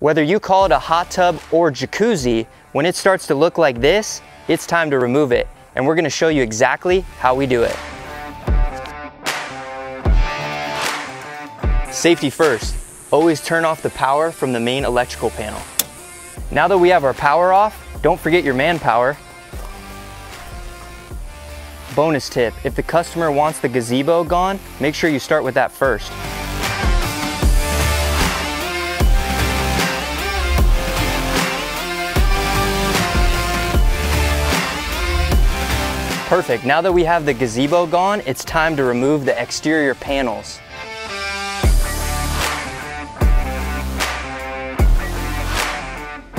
Whether you call it a hot tub or jacuzzi, when it starts to look like this, it's time to remove it. And we're gonna show you exactly how we do it. Safety first, always turn off the power from the main electrical panel. Now that we have our power off, don't forget your manpower. Bonus tip, if the customer wants the gazebo gone, make sure you start with that first. Perfect, now that we have the gazebo gone, it's time to remove the exterior panels.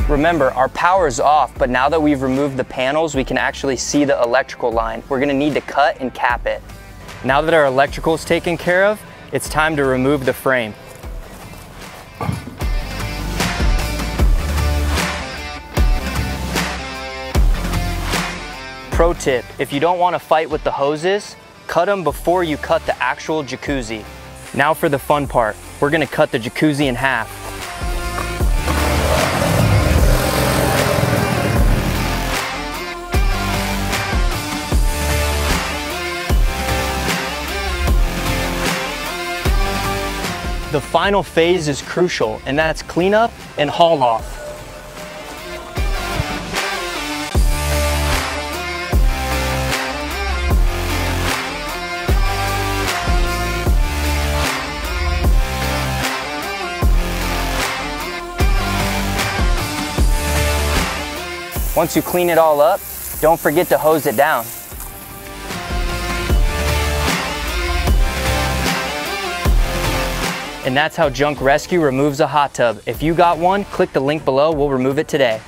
Remember, our power is off, but now that we've removed the panels, we can actually see the electrical line. We're gonna need to cut and cap it. Now that our electrical is taken care of, it's time to remove the frame. Pro tip, if you don't want to fight with the hoses, cut them before you cut the actual jacuzzi. Now for the fun part, we're gonna cut the jacuzzi in half. The final phase is crucial, and that's clean up and haul off. Once you clean it all up, don't forget to hose it down. And that's how Junk Rescue removes a hot tub. If you got one, click the link below, we'll remove it today.